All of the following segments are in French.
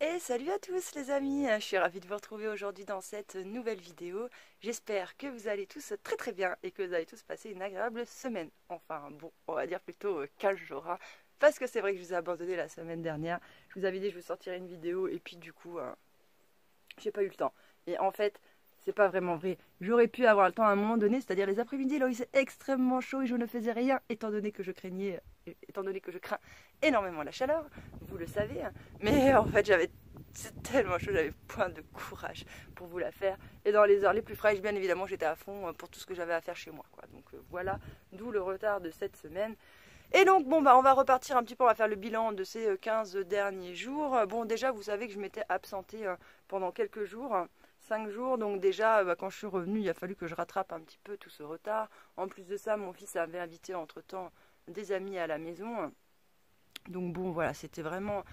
Et salut à tous les amis, je suis ravie de vous retrouver aujourd'hui dans cette nouvelle vidéo. J'espère que vous allez tous très bien et que vous allez tous passer une agréable semaine. Enfin bon, on va dire plutôt 15 jours, hein, parce que c'est vrai que je vous ai abandonné la semaine dernière. Je vous avais dit que je vous sortirais une vidéo et puis du coup, j'ai pas eu le temps. Et en fait, c'est pas vraiment vrai. J'aurais pu avoir le temps à un moment donné, c'est-à-dire les après-midi, là où il fait extrêmement chaud et je ne faisais rien, étant donné que je crains énormément la chaleur, vous le savez. Hein. Mais en fait, c'est tellement chaud, j'avais point de courage pour vous la faire. Et dans les heures les plus fraîches, bien évidemment, j'étais à fond pour tout ce que j'avais à faire chez moi, quoi. Donc voilà, d'où le retard de cette semaine. Et donc, bon, bah, on va repartir un petit peu, on va faire le bilan de ces 15 derniers jours. Bon, déjà, vous savez que je m'étais absentée pendant quelques jours, 5 jours. Donc déjà, quand je suis revenue, il a fallu que je rattrape un petit peu tout ce retard. En plus de ça, mon fils avait invité entre-temps des amis à la maison. Donc bon, voilà, c'était vraiment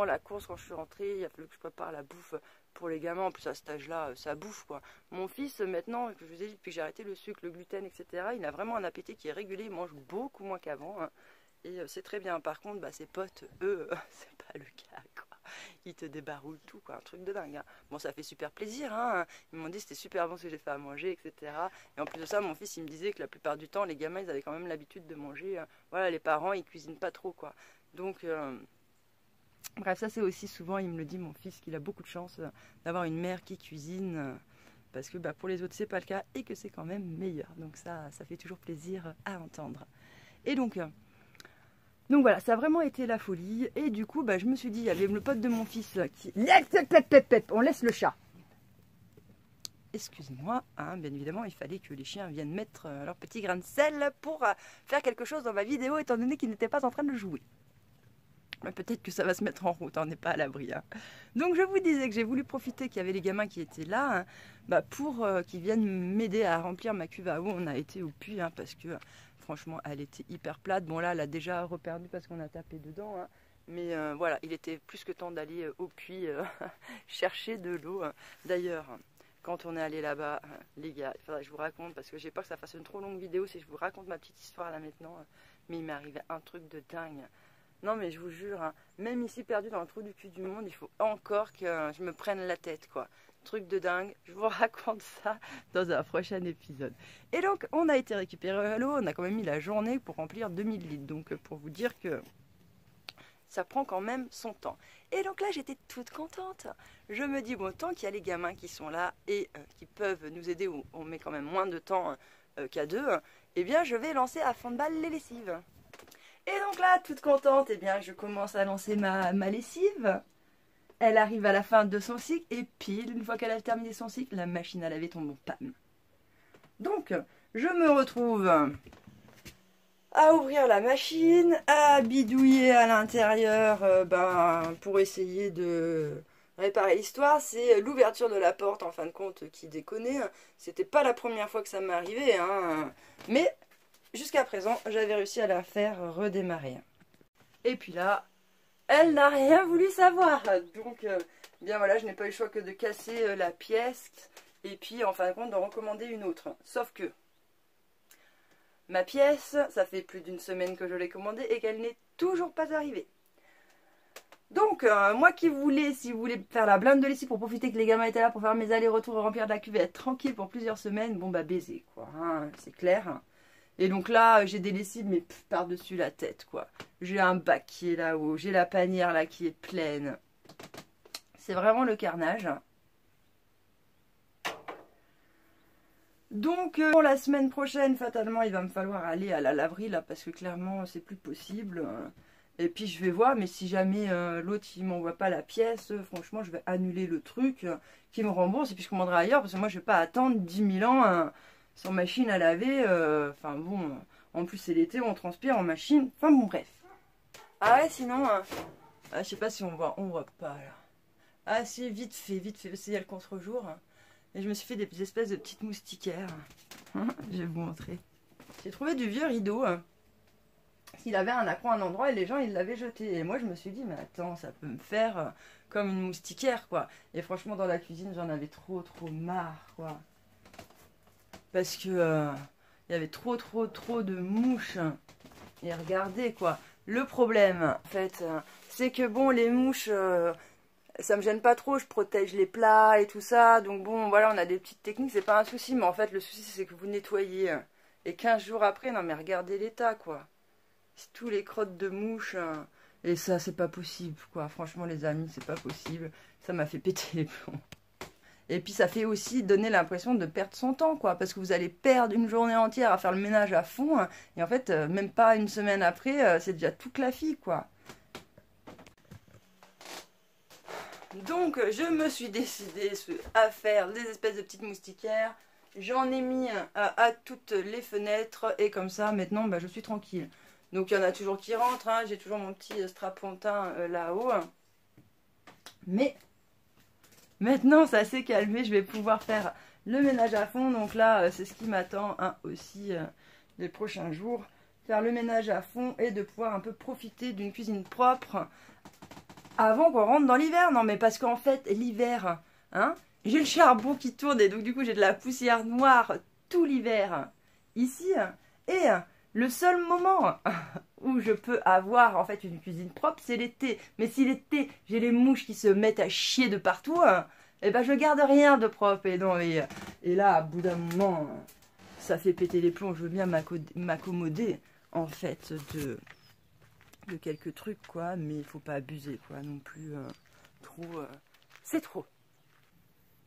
la course quand je suis rentrée. Il a fallu que je prépare la bouffe pour les gamins. En plus, à cet âge-là, ça bouffe, quoi. Mon fils, maintenant, que je vous ai dit, depuis que j'ai arrêté le sucre, le gluten, etc., il a vraiment un appétit qui est régulier. Il mange beaucoup moins qu'avant. Hein. Et c'est très bien. Par contre, bah, ses potes, eux, c'est pas le cas, quoi. Ils te débaroulent tout, quoi. Un truc de dingue. Hein. Bon, ça fait super plaisir. Hein. Ils m'ont dit que c'était super bon ce que j'ai fait à manger, etc. Et en plus de ça, mon fils, il me disait que la plupart du temps, les gamins, ils avaient quand même l'habitude de manger. Voilà, les parents, ils cuisinent pas trop, quoi. Donc, bref, ça c'est aussi souvent, il me le dit, mon fils, qu'il a beaucoup de chance d'avoir une mère qui cuisine. Parce que bah, pour les autres, c'est pas le cas et que c'est quand même meilleur. Donc ça fait toujours plaisir à entendre. Et donc voilà, ça a vraiment été la folie. Et du coup, bah, je me suis dit, il y avait le pote de mon fils qui... On laisse le chat. Excusez-moi, hein, bien évidemment, il fallait que les chiens viennent mettre leur petit grain de sel pour faire quelque chose dans ma vidéo, étant donné qu'ils n'étaient pas en train de jouer. Mais peut-être que ça va se mettre en route, on n'est pas à l'abri. Hein. Donc je vous disais que j'ai voulu profiter qu'il y avait les gamins qui étaient là, hein, bah pour qu'ils viennent m'aider à remplir ma cuve à eau. On a été au puits, hein, parce que franchement, elle était hyper plate. Bon là, elle a déjà reperdu parce qu'on a tapé dedans. Hein. Mais voilà, il était plus que temps d'aller au puits chercher de l'eau. Hein. D'ailleurs, quand on est allé là-bas, les gars, il faudrait que je vous raconte, parce que j'ai peur que ça fasse une trop longue vidéo si je vous raconte ma petite histoire là maintenant. Mais il m'est arrivé un truc de dingue. Non mais je vous jure, hein, même ici perdu dans le trou du cul du monde, il faut encore que je me prenne la tête, quoi. Truc de dingue, je vous raconte ça dans un prochain épisode. Et donc on a été récupérer l'eau, on a quand même mis la journée pour remplir 2000 litres. Donc pour vous dire que ça prend quand même son temps. Et donc là j'étais toute contente. Je me dis, bon, tant qu'il y a les gamins qui sont là et qui peuvent nous aider, où on met quand même moins de temps qu'à deux, eh bien je vais lancer à fond de balle les lessives. Et donc là, toute contente, eh bien, je commence à lancer ma lessive. Elle arrive à la fin de son cycle et pile, une fois qu'elle a terminé son cycle, la machine à laver tombe en panne. Donc, je me retrouve à ouvrir la machine, à bidouiller à l'intérieur pour essayer de réparer l'histoire. C'est l'ouverture de la porte, en fin de compte, qui déconnait. C'était pas la première fois que ça m'est arrivé, hein. Mais... jusqu'à présent, j'avais réussi à la faire redémarrer. Et puis là, elle n'a rien voulu savoir. Donc, bien voilà, je n'ai pas eu le choix que de casser la pièce. Et puis, en fin de compte, d'en recommander une autre. Sauf que, ma pièce, ça fait plus d'une semaine que je l'ai commandée et qu'elle n'est toujours pas arrivée. Donc, moi qui voulais, si vous voulez faire la blinde de lessive pour profiter que les gamins étaient là pour faire mes allers-retours et remplir de la cuve et être tranquille pour plusieurs semaines, bon bah baiser, quoi. Hein, c'est clair. Et donc là, j'ai des lessives, mais par-dessus la tête, quoi. J'ai un bac qui est là-haut, j'ai la panière là qui est pleine. C'est vraiment le carnage. Donc, pour la semaine prochaine, fatalement, il va me falloir aller à la laverie, là, parce que clairement, c'est plus possible. Et puis, je vais voir, mais si jamais l'autre, il m'envoie pas la pièce, franchement, je vais annuler le truc, qui me rembourse, et puis je commanderai ailleurs, parce que moi, je vais pas attendre 10 000 ans... sans machine à laver, enfin bon, en plus c'est l'été, on transpire en machine, enfin bon bref. Ah ouais, sinon, je sais pas si on voit pas là. Ah si, vite fait, parce qu'il y a le contre-jour. Et je me suis fait des espèces de petites moustiquaires. Je vais vous montrer. J'ai trouvé du vieux rideau. S'il avait un accroc à un endroit et les gens ils l'avaient jeté. Et moi je me suis dit, mais attends, ça peut me faire comme une moustiquaire quoi. Et franchement dans la cuisine j'en avais trop marre quoi. Parce que il y avait trop de mouches. Et regardez quoi. Le problème, en fait, c'est que bon, les mouches, Ça me gêne pas trop, je protège les plats et tout ça. Donc bon, voilà, on a des petites techniques, c'est pas un souci. Mais en fait, le souci, c'est que vous nettoyez. Et 15 jours après, non mais regardez l'état, quoi. C'est tous les crottes de mouches. Et ça, c'est pas possible, quoi. Franchement, les amis, c'est pas possible. Ça m'a fait péter les plombs. Et puis, ça fait aussi donner l'impression de perdre son temps, quoi. Parce que vous allez perdre une journée entière à faire le ménage à fond. Et en fait, même pas une semaine après, c'est déjà tout claffi, quoi. Donc, je me suis décidée à faire des espèces de petites moustiquaires. J'en ai mis à toutes les fenêtres. Et comme ça, maintenant, bah, je suis tranquille. Donc, il y en a toujours qui rentrent. Hein. J'ai toujours mon petit strapontin là-haut. Mais maintenant, ça s'est calmé. Je vais pouvoir faire le ménage à fond. Donc là, c'est ce qui m'attend aussi les prochains jours. Faire le ménage à fond et de pouvoir un peu profiter d'une cuisine propre avant qu'on rentre dans l'hiver. Non, mais parce qu'en fait, l'hiver, hein, j'ai le charbon qui tourne et donc du coup, j'ai de la poussière noire tout l'hiver ici. Et le seul moment où je peux avoir en fait une cuisine propre, c'est l'été. Mais si l'été, j'ai les mouches qui se mettent à chier de partout, et ben je garde rien de propre. Et, non, et là, à bout d'un moment, ça fait péter les plombs. Je veux bien m'accommoder en fait de quelques trucs, quoi, mais il faut pas abuser, quoi, non plus trop. C'est trop.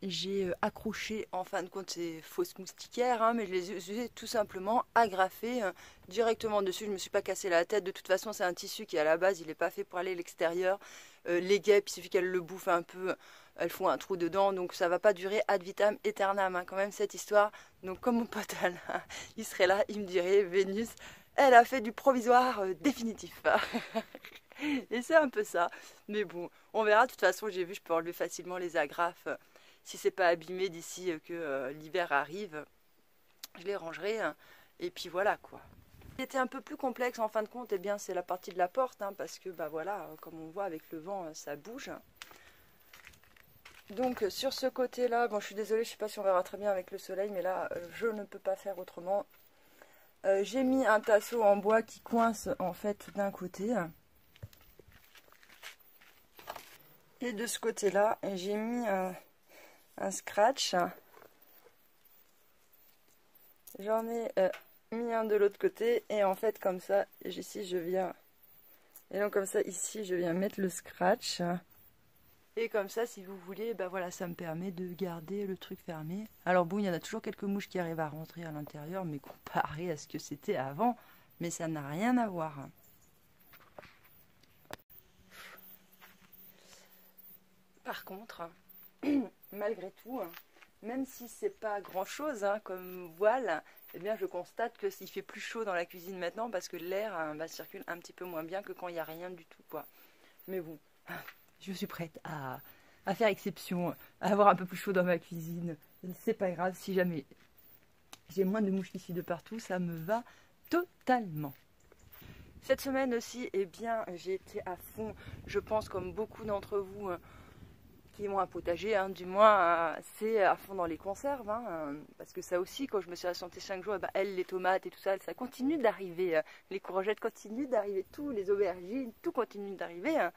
J'ai accroché en fin de compte ces fausses moustiquaires, hein, mais je les ai tout simplement agrafées directement dessus. Je ne me suis pas cassé la tête. De toute façon, c'est un tissu qui à la base, il n'est pas fait pour aller à l'extérieur. Les guêpes, il suffit qu'elles le bouffent un peu, elles font un trou dedans, donc ça va pas durer ad vitam aeternam, hein, quand même cette histoire. Donc comme mon pote Alain, il serait là, il me dirait, Vénus, elle a fait du provisoire définitif. Et c'est un peu ça. Mais bon, on verra. De toute façon, j'ai vu, je peux enlever facilement les agrafes. Si c'est pas abîmé d'ici que l'hiver arrive, je les rangerai. Et puis voilà, quoi. Ce qui était un peu plus complexe en fin de compte, eh bien, c'est la partie de la porte. Hein, parce que, bah voilà, comme on voit avec le vent, ça bouge. Donc sur ce côté-là, bon, je suis désolée, je sais pas si on verra très bien avec le soleil, mais là, je ne peux pas faire autrement. J'ai mis un tasseau en bois qui coince en fait d'un côté. Et de ce côté-là, j'ai mis un scratch. J'en ai mis un de l'autre côté. Et en fait, comme ça, ici, je viens... Et donc comme ça, ici, je viens mettre le scratch. Et comme ça, si vous voulez, bah voilà, ça me permet de garder le truc fermé. Alors bon, il y en a toujours quelques mouches qui arrivent à rentrer à l'intérieur, mais comparé à ce que c'était avant, mais ça n'a rien à voir. Par contre, malgré tout, même si c'est pas grand chose comme voile, eh bien je constate que s'il fait plus chaud dans la cuisine maintenant parce que l'air circule un petit peu moins bien que quand il n'y a rien du tout, quoi. Mais bon, je suis prête à faire exception, à avoir un peu plus chaud dans ma cuisine. C'est pas grave, si jamais j'ai moins de mouches qui suivent de partout, ça me va totalement. Cette semaine aussi, eh bien, j'ai été à fond, je pense comme beaucoup d'entre vous qui ont un potager, hein, du moins, c'est à fond dans les conserves, hein, parce que ça aussi, quand je me suis absentée 5 jours, elles, les tomates et tout ça, ça continue d'arriver, les courgettes continuent d'arriver, tous les aubergines, tout continue d'arriver.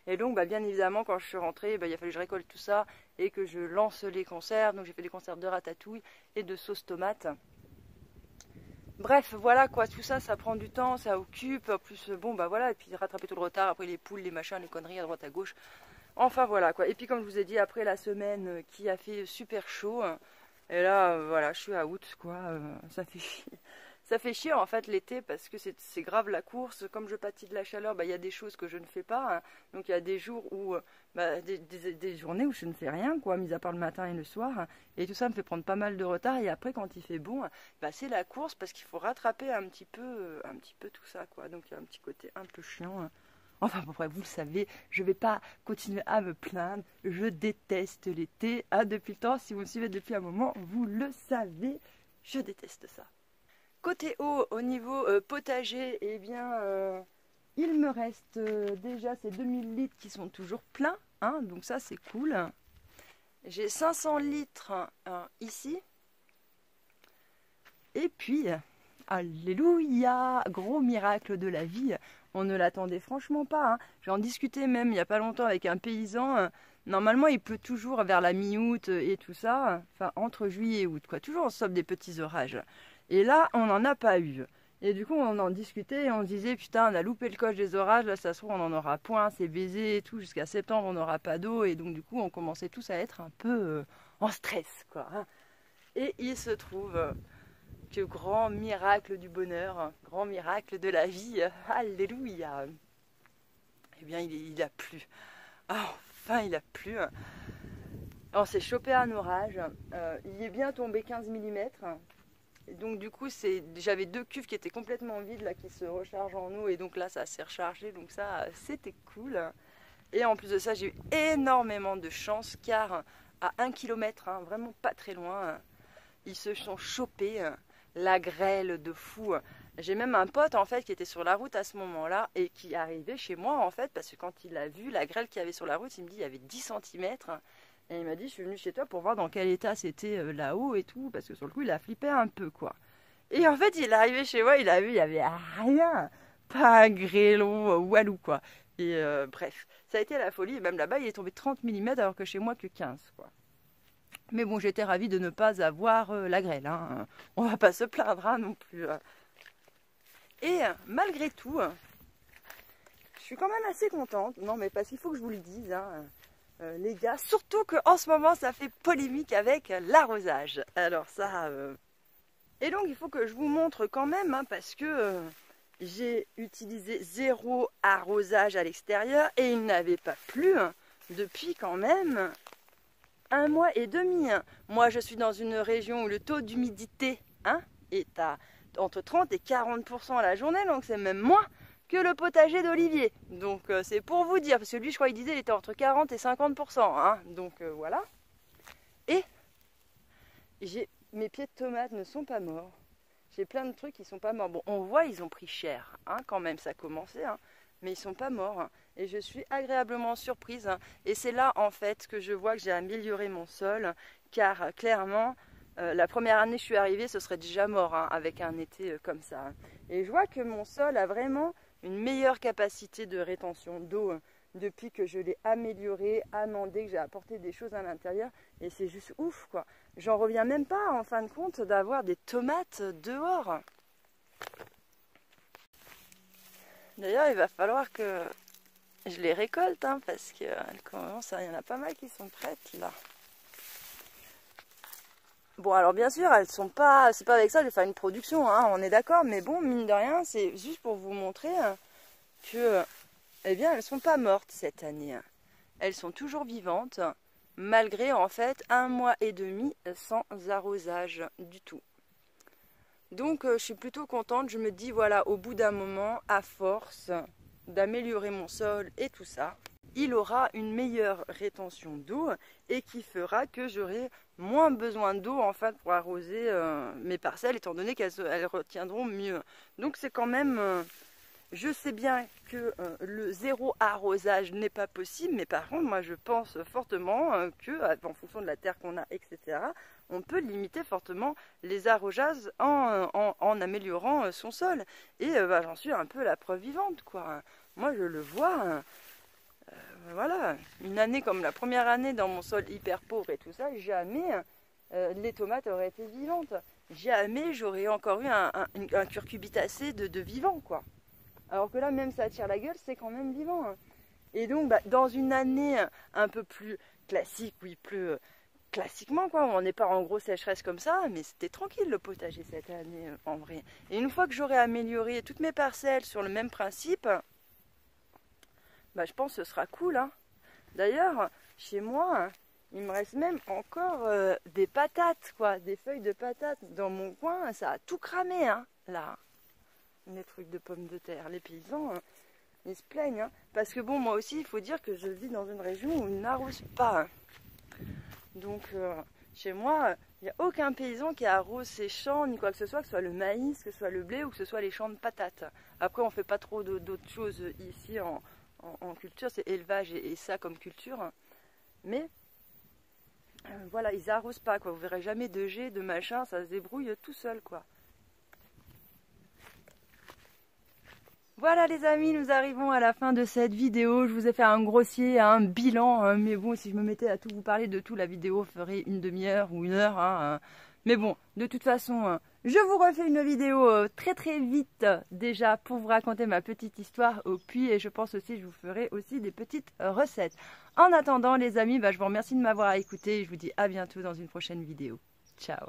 Et donc, bien évidemment, quand je suis rentrée, il a fallu que je récolte tout ça et que je lance les conserves. Donc, j'ai fait des conserves de ratatouille et de sauce tomate. Bref, voilà quoi, tout ça, ça prend du temps, ça occupe. En plus, bon, voilà, et puis rattraper tout le retard, après les poules, les machins, les conneries à droite à gauche. Enfin, voilà quoi. Et puis, comme je vous ai dit, après la semaine qui a fait super chaud, et là, voilà, je suis à août, quoi, ça fait chier. Ça fait chier en fait l'été parce que c'est grave la course. Comme je pâtis de la chaleur, il y a des choses que je ne fais pas. Hein. Donc il y a des jours où, des journées où je ne fais rien, quoi, mis à part le matin et le soir. Hein. Et tout ça me fait prendre pas mal de retard. Et après, quand il fait bon, c'est la course parce qu'il faut rattraper un petit peu tout ça, quoi. Donc il y a un petit côté un peu chiant. Hein. Enfin bon, bref, vous le savez, je ne vais pas continuer à me plaindre. Je déteste l'été. Ah, depuis le temps, si vous me suivez depuis un moment, vous le savez, je déteste ça. Côté eau, au niveau potager, eh bien, il me reste déjà ces 2000 litres qui sont toujours pleins, hein, donc ça c'est cool. J'ai 500 litres ici. Et puis, alléluia, gros miracle de la vie, on ne l'attendait franchement pas. Hein. J'en discutais même il n'y a pas longtemps avec un paysan. Normalement, il pleut toujours vers la mi-août et tout ça, enfin entre juillet et août, quoi. Toujours on stoppe des petits orages. Et là, on n'en a pas eu. Et du coup, on en discutait et on se disait, putain, on a loupé le coche des orages, là, ça se trouve, on en aura point, c'est baisé et tout, jusqu'à septembre, on n'aura pas d'eau. Et donc, du coup, on commençait tous à être un peu en stress, quoi. Hein. Et il se trouve que grand miracle du bonheur, grand miracle de la vie, alléluia. Eh bien, il a plu. Ah, enfin, il a plu. On s'est chopé un orage. Il est bien tombé 15 mm. Donc du coup, j'avais 2 cuves qui étaient complètement vides, là, qui se rechargent en eau. Et donc là, ça s'est rechargé. Donc ça, c'était cool. Et en plus de ça, j'ai eu énormément de chance, car à 1 km, hein, vraiment pas très loin, ils se sont chopés la grêle de fou. J'ai même un pote en fait qui était sur la route à ce moment-là et qui arrivait chez moi en fait, parce que quand il a vu la grêle qu'il y avait sur la route, il me dit il y avait 10 cm. Et il m'a dit je suis venu chez toi pour voir dans quel état c'était là-haut et tout, parce que sur le coup il a flippé un peu quoi. Et en fait il est arrivé chez moi, il a vu il y avait rien, pas un grêlon walou quoi. Et bref, ça a été la folie, et même là-bas il est tombé 30 mm alors que chez moi que 15 quoi. Mais bon, j'étais ravie de ne pas avoir la grêle. Hein. On va pas se plaindre hein, non plus. Et malgré tout, je suis quand même assez contente. Non, mais parce qu'il faut que je vous le dise, hein, les gars. Surtout qu'en ce moment, ça fait polémique avec l'arrosage. Alors ça... Et donc, il faut que je vous montre quand même, hein, parce que j'ai utilisé 0 arrosage à l'extérieur et il n'avait pas plu depuis quand même... 1 mois et demi. Moi, je suis dans une région où le taux d'humidité est à entre 30 et 40% à la journée, donc c'est même moins que le potager d'Olivier. Donc c'est pour vous dire, parce que lui, je crois qu'il disait qu'il était entre 40 et 50%. Hein, donc voilà. Et mes pieds de tomates ne sont pas morts. J'ai plein de trucs qui ne sont pas morts. Bon, on voit, ils ont pris cher, hein, quand même, ça a commencé. Hein. Mais ils ne sont pas morts. Hein. Et je suis agréablement surprise. Hein. Et c'est là, en fait, que je vois que j'ai amélioré mon sol. Car, clairement, la première année que je suis arrivée, ce serait déjà mort, hein, avec un été comme ça. Hein. Et je vois que mon sol a vraiment une meilleure capacité de rétention d'eau depuis que je l'ai amélioré, amendé, que j'ai apporté des choses à l'intérieur. Et c'est juste ouf, quoi. J'en reviens même pas, en fin de compte, d'avoir des tomates dehors. D'ailleurs, il va falloir que je les récolte, hein, parce qu'il y en a pas mal qui sont prêtes, là. Bon, alors bien sûr, elles sont pas... C'est pas avec ça que je vais faire une production, hein, on est d'accord. Mais bon, mine de rien, c'est juste pour vous montrer que... Eh bien, elles sont pas mortes cette année. Elles sont toujours vivantes, malgré, en fait, 1 mois et demi sans arrosage du tout. Donc je suis plutôt contente, je me dis voilà, au bout d'un moment, à force d'améliorer mon sol et tout ça, il aura une meilleure rétention d'eau et qui fera que j'aurai moins besoin d'eau en fait pour arroser mes parcelles, étant donné qu'elles retiendront mieux. Donc c'est quand même... je sais bien que le 0 arrosage n'est pas possible, mais par contre, moi je pense fortement que, en fonction de la terre qu'on a, etc., on peut limiter fortement les arrosages en améliorant son sol. Et j'en suis un peu la preuve vivante, quoi. Moi je le vois, voilà, une année comme la première année dans mon sol hyper pauvre et tout ça, jamais les tomates auraient été vivantes. Jamais j'aurais encore eu un curcubitacé de vivant, quoi. Alors que là, même ça tire la gueule, c'est quand même vivant. Hein. Et donc, dans une année un peu plus classique, où il pleut classiquement, quoi, on n'est pas en gros sécheresse comme ça, mais c'était tranquille le potager cette année, en vrai. Et une fois que j'aurai amélioré toutes mes parcelles sur le même principe, je pense que ce sera cool. Hein. D'ailleurs, chez moi, il me reste même encore des patates, quoi, des feuilles de patates. Dans mon coin, ça a tout cramé, hein, là. Les trucs de pommes de terre. Les paysans, ils se plaignent. Hein. Parce que bon, moi aussi, il faut dire que je vis dans une région où ils n'arrosent pas. Hein. Donc, chez moi, il n'y a aucun paysan qui arrose ses champs, ni quoi que ce soit le maïs, que ce soit le blé ou que ce soit les champs de patates. Après, on ne fait pas trop d'autres choses ici en culture. C'est élevage et ça comme culture. Hein. Mais, voilà, ils n'arrosent pas, quoi. Vous verrez jamais de jet, de machin, ça se débrouille tout seul, quoi. Voilà les amis, nous arrivons à la fin de cette vidéo. Je vous ai fait un grossier, un bilan, mais bon, si je me mettais à tout vous parler de tout, la vidéo ferait une demi-heure ou une heure. Mais bon, de toute façon, je vous refais une vidéo très très vite déjà pour vous raconter ma petite histoire au puits, et je pense aussi que je vous ferai aussi des petites recettes. En attendant les amis, je vous remercie de m'avoir écouté et je vous dis à bientôt dans une prochaine vidéo. Ciao!